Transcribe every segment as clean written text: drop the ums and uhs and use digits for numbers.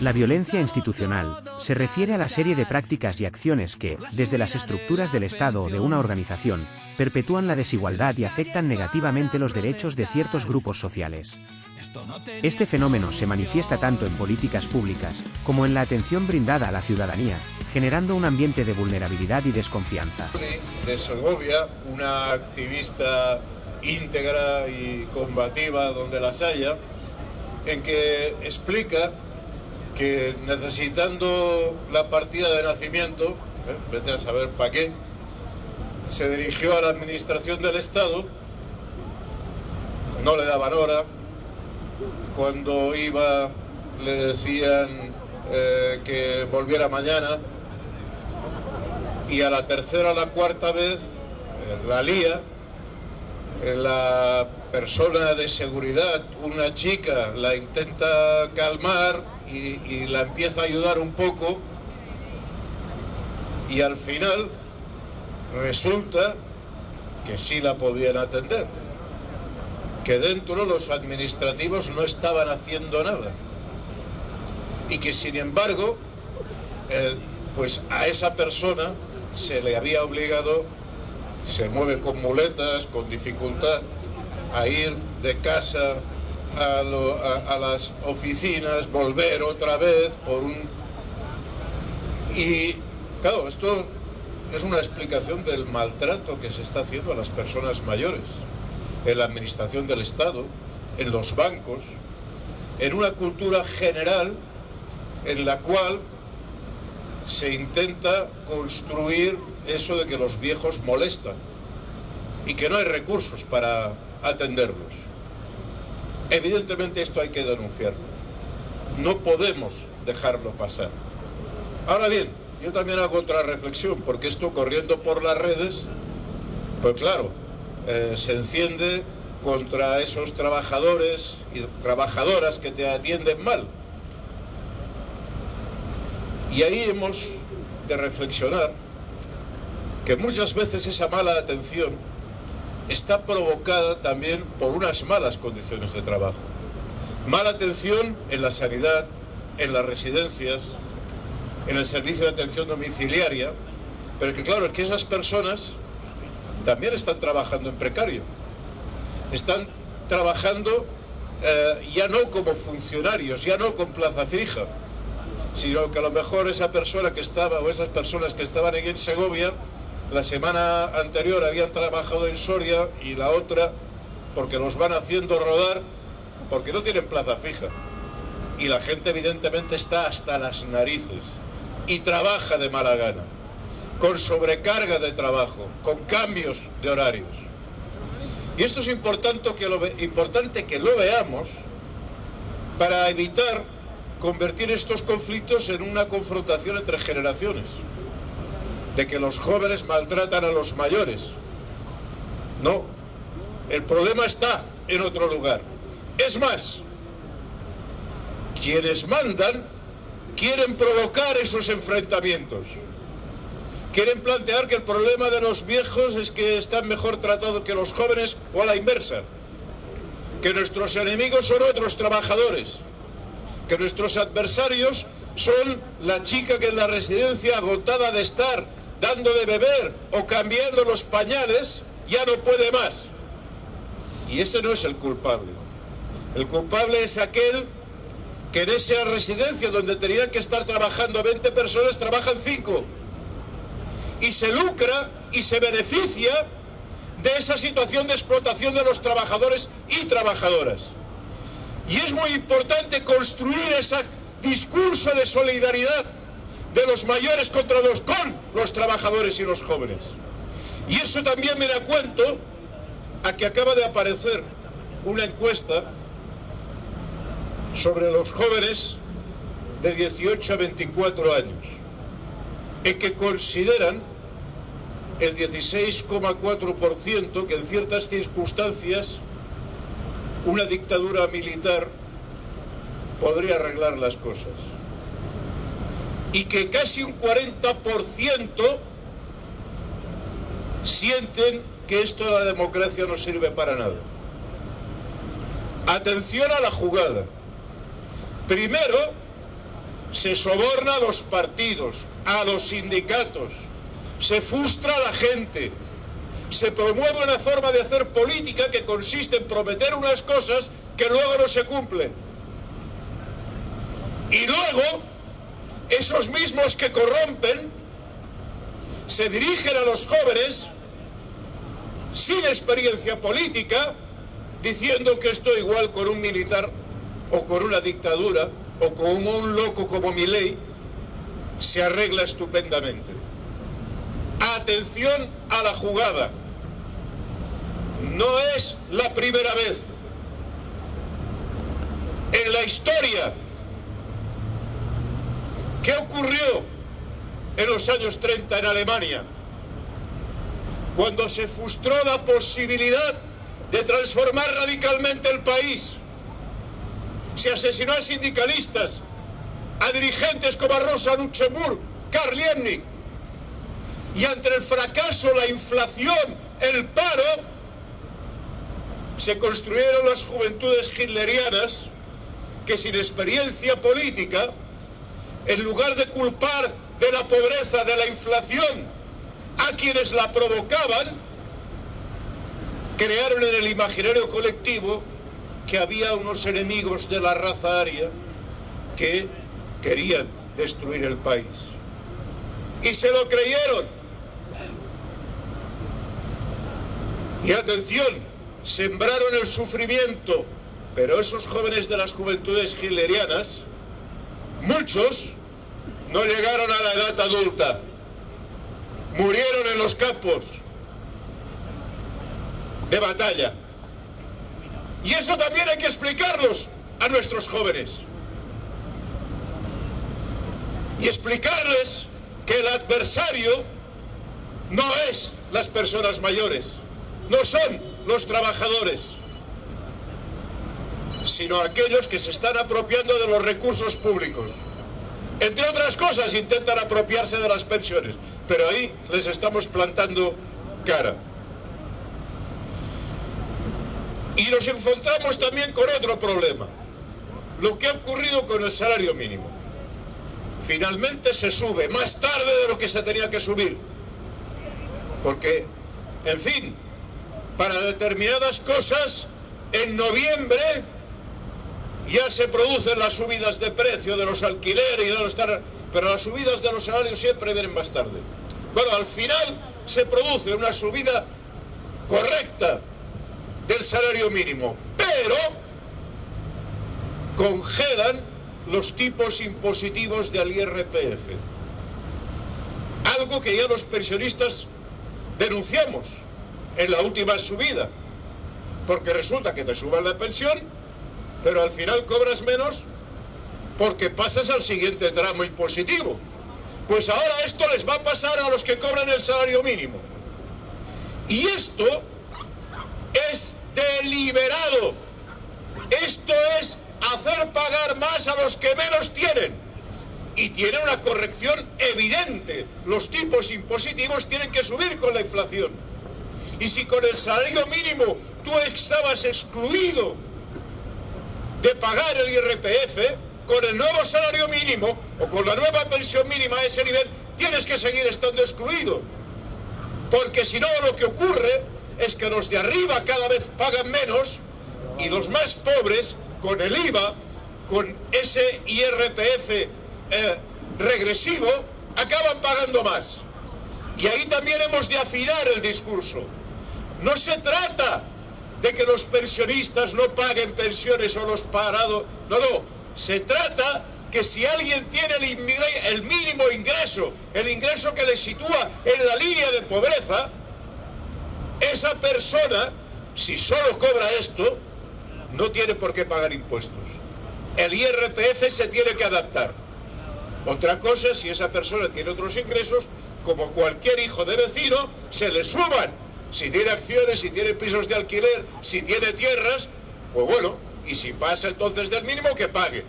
La violencia institucional se refiere a la serie de prácticas y acciones que, desde las estructuras del Estado o de una organización, perpetúan la desigualdad y afectan negativamente los derechos de ciertos grupos sociales. Este fenómeno se manifiesta tanto en políticas públicas como en la atención brindada a la ciudadanía, generando un ambiente de vulnerabilidad y desconfianza. De Segovia, una activista íntegra y combativa donde las haya, en que explica que necesitando la partida de nacimiento, vete a saber para qué, se dirigió a la administración del Estado, no le daban hora, cuando iba le decían que volviera mañana, y a la tercera o la cuarta vez la lía, la persona de seguridad, una chica, la intenta calmar y la empieza a ayudar un poco, y al final resulta que sí la podían atender, que dentro los administrativos no estaban haciendo nada, y que sin embargo pues a esa persona se le había obligado, se mueve con muletas, con dificultad, a ir de casa a las oficinas, volver otra vez por un... Y claro, esto es una explicación del maltrato que se está haciendo a las personas mayores en la administración del Estado, en los bancos, en una cultura general en la cual se intenta construir eso de que los viejos molestan y que no hay recursos para atenderlos. Evidentemente esto hay que denunciarlo. No podemos dejarlo pasar. Ahora bien, yo también hago otra reflexión, porque esto corriendo por las redes, pues claro, se enciende contra esos trabajadores y trabajadoras que te atienden mal. Y ahí hemos de reflexionar que muchas veces esa mala atención está provocada también por unas malas condiciones de trabajo. Mala atención en la sanidad, en las residencias, en el servicio de atención domiciliaria, pero que claro, es que esas personas también están trabajando en precario. Están trabajando ya no como funcionarios, ya no con plaza fija, sino que a lo mejor esa persona que estaba, o esas personas que estaban aquí en Segovia, la semana anterior habían trabajado en Soria, y la otra porque los van haciendo rodar porque no tienen plaza fija, y la gente evidentemente está hasta las narices y trabaja de mala gana, con sobrecarga de trabajo, con cambios de horarios. Y esto es importante que lo veamos para evitar convertir estos conflictos en una confrontación entre generaciones, de que los jóvenes maltratan a los mayores. No, el problema está en otro lugar. Es más, quienes mandan quieren provocar esos enfrentamientos. Quieren plantear que el problema de los viejos es que están mejor tratados que los jóvenes, o a la inversa, que nuestros enemigos son otros trabajadores, que nuestros adversarios son la chica que en la residencia, agotada de estar dando de beber o cambiando los pañales, ya no puede más. Y ese no es el culpable. El culpable es aquel que en esa residencia donde tenían que estar trabajando 20 personas, trabajan 5. Y se lucra y se beneficia de esa situación de explotación de los trabajadores y trabajadoras. Y es muy importante construir ese discurso de solidaridad de los mayores con los trabajadores y los jóvenes. Y eso también me da cuento a que acaba de aparecer una encuesta sobre los jóvenes de 18 a 24 años, en que consideran el 16,4% que en ciertas circunstancias una dictadura militar podría arreglar las cosas, y que casi un 40% sienten que esto de la democracia no sirve para nada. Atención a la jugada. Primero, se soborna a los partidos, a los sindicatos, se frustra a la gente, se promueve una forma de hacer política que consiste en prometer unas cosas que luego no se cumplen. Y luego, esos mismos que corrompen se dirigen a los jóvenes sin experiencia política, diciendo que esto igual con un militar o con una dictadura o con un loco como Milei se arregla estupendamente. Atención a la jugada. No es la primera vez en la historia. ¿Qué ocurrió en los años 30 en Alemania? Cuando se frustró la posibilidad de transformar radicalmente el país. Se asesinó a sindicalistas, a dirigentes como Rosa Luxemburg, Karl Liebknecht. Y ante el fracaso, la inflación, el paro, se construyeron las juventudes hitlerianas que sin experiencia política, en lugar de culpar de la pobreza, de la inflación, a quienes la provocaban, crearon en el imaginario colectivo que había unos enemigos de la raza aria que querían destruir el país. Y se lo creyeron. Y atención, sembraron el sufrimiento, pero esos jóvenes de las juventudes hitlerianas, muchos no llegaron a la edad adulta, murieron en los campos de batalla. Y eso también hay que explicarlos a nuestros jóvenes. Y explicarles que el adversario no es las personas mayores, no son los trabajadores, sino aquellos que se están apropiando de los recursos públicos. Entre otras cosas, intentan apropiarse de las pensiones, pero ahí les estamos plantando cara. Y nos encontramos también con otro problema, lo que ha ocurrido con el salario mínimo. Finalmente se sube más tarde de lo que se tenía que subir, porque, en fin, para determinadas cosas, en noviembre ya se producen las subidas de precio de los alquileres y de los pero las subidas de los salarios siempre vienen más tarde. Bueno, al final se produce una subida correcta del salario mínimo, pero congelan los tipos impositivos del IRPF. Algo que ya los pensionistas denunciamos en la última subida, porque resulta que te suban la pensión, pero al final cobras menos porque pasas al siguiente tramo impositivo. Pues ahora esto les va a pasar a los que cobran el salario mínimo. Y esto es deliberado. Esto es hacer pagar más a los que menos tienen. Y tiene una corrección evidente. Los tipos impositivos tienen que subir con la inflación. Y si con el salario mínimo tú estabas excluido de pagar el IRPF, con el nuevo salario mínimo o con la nueva pensión mínima a ese nivel, tienes que seguir estando excluido. Porque si no, lo que ocurre es que los de arriba cada vez pagan menos y los más pobres, con el IVA, con ese IRPF regresivo, acaban pagando más. Y ahí también hemos de afinar el discurso. No se trata de que los pensionistas no paguen pensiones o los parados, no. Se trata que si alguien tiene el mínimo ingreso, el ingreso que le sitúa en la línea de pobreza, esa persona, si solo cobra esto, no tiene por qué pagar impuestos. El IRPF se tiene que adaptar. Otra cosa, si esa persona tiene otros ingresos, como cualquier hijo de vecino, se le suban. Si tiene acciones, si tiene pisos de alquiler, si tiene tierras, pues bueno, y si pasa entonces del mínimo, que pague.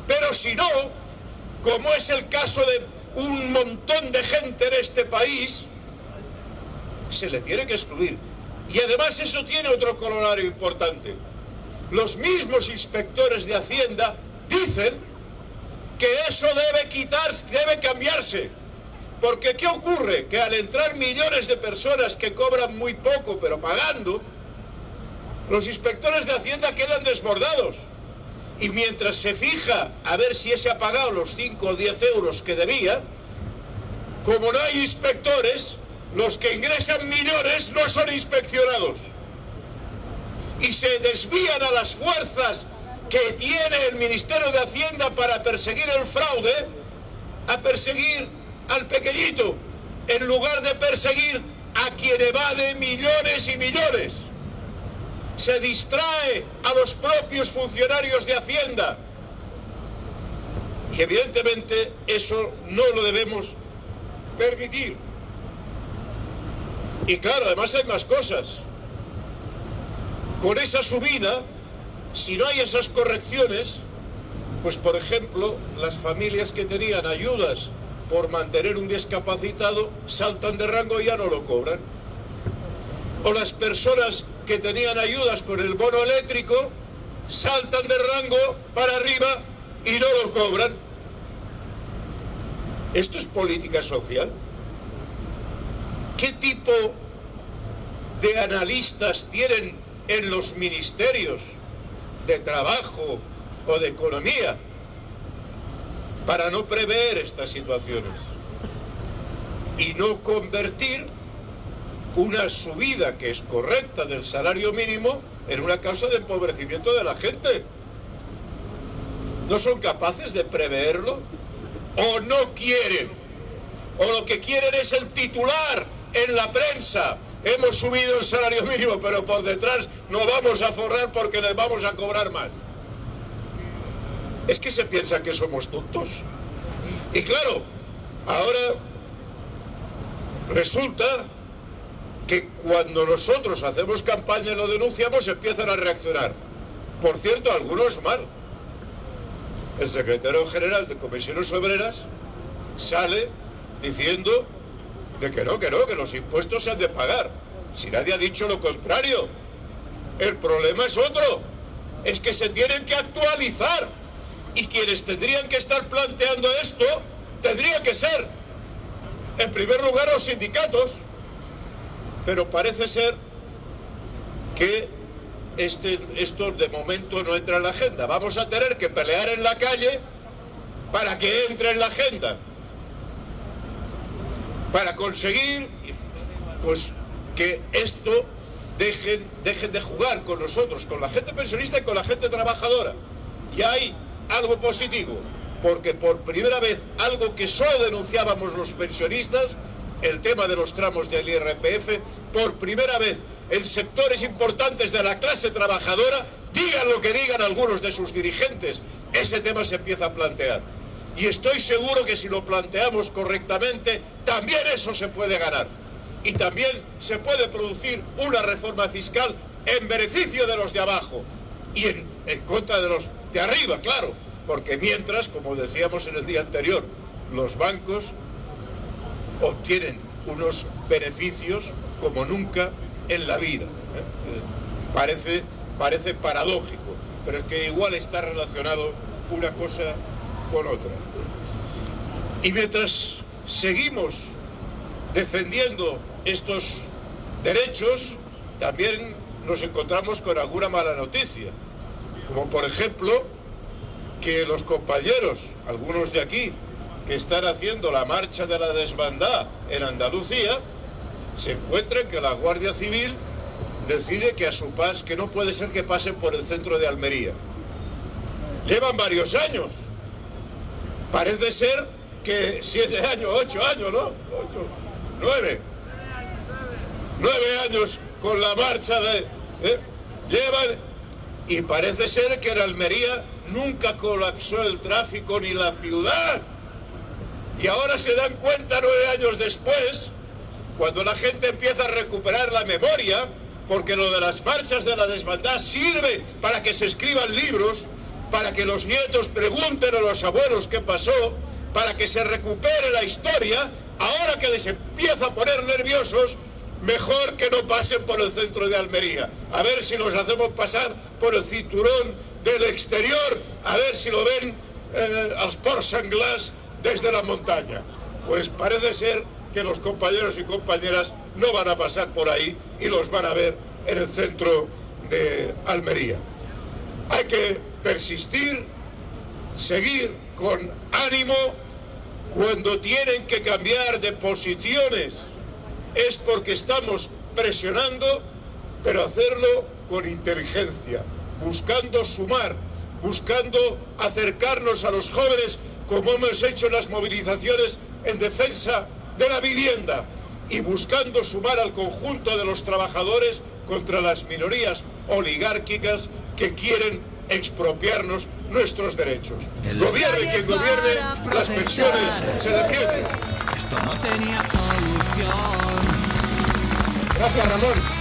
Pero si no, como es el caso de un montón de gente en este país, se le tiene que excluir. Y además eso tiene otro corolario importante. Los mismos inspectores de Hacienda dicen que eso debe cambiarse. Porque ¿qué ocurre? Que al entrar millones de personas que cobran muy poco, pero pagando, los inspectores de Hacienda quedan desbordados. Y mientras se fija a ver si ese ha pagado los 5 o 10 euros que debía, como no hay inspectores, los que ingresan millones no son inspeccionados. Y se desvían a las fuerzas que tiene el Ministerio de Hacienda para perseguir el fraude, a perseguir al pequeñito, en lugar de perseguir a quien evade millones y millones. Se distrae a los propios funcionarios de Hacienda. Y evidentemente eso no lo debemos permitir. Y claro, además hay más cosas. Con esa subida, si no hay esas correcciones, pues por ejemplo, las familias que tenían ayudas por mantener un discapacitado saltan de rango y ya no lo cobran. O las personas que tenían ayudas con el bono eléctrico saltan de rango para arriba y no lo cobran. ¿Esto es política social? ¿Qué tipo de analistas tienen en los ministerios de trabajo o de economía para no prever estas situaciones y no convertir una subida que es correcta del salario mínimo en una causa de empobrecimiento de la gente? ¿No son capaces de preverlo? ¿O no quieren? ¿O lo que quieren es el titular en la prensa? Hemos subido el salario mínimo, pero por detrás nos vamos a forrar porque les vamos a cobrar más. Es que se piensa que somos tontos. Y claro, ahora resulta que cuando nosotros hacemos campaña y lo denunciamos, empiezan a reaccionar. Por cierto, algunos mal. El secretario general de Comisiones Obreras sale diciendo de que los impuestos se han de pagar. Si nadie ha dicho lo contrario. El problema es otro. Es que se tienen que actualizar. Y quienes tendrían que estar planteando esto, tendría que ser, en primer lugar, los sindicatos. Pero parece ser que esto de momento no entra en la agenda. Vamos a tener que pelear en la calle para que entre en la agenda. Para conseguir, pues, que esto dejen de jugar con nosotros, con la gente pensionista y con la gente trabajadora. Y hay algo positivo, porque por primera vez, algo que solo denunciábamos los pensionistas, el tema de los tramos del IRPF, por primera vez en sectores importantes de la clase trabajadora, digan lo que digan algunos de sus dirigentes, ese tema se empieza a plantear. Y estoy seguro que si lo planteamos correctamente, también eso se puede ganar. Y también se puede producir una reforma fiscal en beneficio de los de abajo y en contra de los de arriba, claro. Porque mientras, como decíamos en el día anterior, los bancos obtienen unos beneficios como nunca en la vida. Parece paradójico, pero es que igual está relacionado una cosa con otra. Y mientras seguimos defendiendo estos derechos, también nos encontramos con alguna mala noticia, como por ejemplo que los compañeros, algunos de aquí, que están haciendo la marcha de la desbandada en Andalucía, se encuentran que la Guardia Civil decide que a su paso, que no puede ser que pasen por el centro de Almería. Llevan varios años. Parece ser que 7 años, 8 años, ¿no? 9 años con la marcha llevan, y parece ser que en Almería nunca colapsó el tráfico ni la ciudad. Y ahora se dan cuenta 9 años después, cuando la gente empieza a recuperar la memoria, porque lo de las marchas de la desbandada sirve para que se escriban libros, para que los nietos pregunten a los abuelos qué pasó, para que se recupere la historia. Ahora que les empieza a poner nerviosos, mejor que no pasen por el centro de Almería. A ver si los hacemos pasar por el cinturón del exterior, a ver si lo ven als ports senglars desde la montaña. Pues parece ser que los compañeros y compañeras no van a pasar por ahí y los van a ver en el centro de Almería. Hay que persistir, seguir con ánimo. Cuando tienen que cambiar de posiciones es porque estamos presionando, pero hacerlo con inteligencia, buscando sumar, buscando acercarnos a los jóvenes como hemos hecho en las movilizaciones en defensa de la vivienda y buscando sumar al conjunto de los trabajadores contra las minorías oligárquicas que quieren expropiarnos nuestros derechos. Gobierne quien gobierne, las pensiones se defienden. Esto no tenía solución. Gracias, Ramón.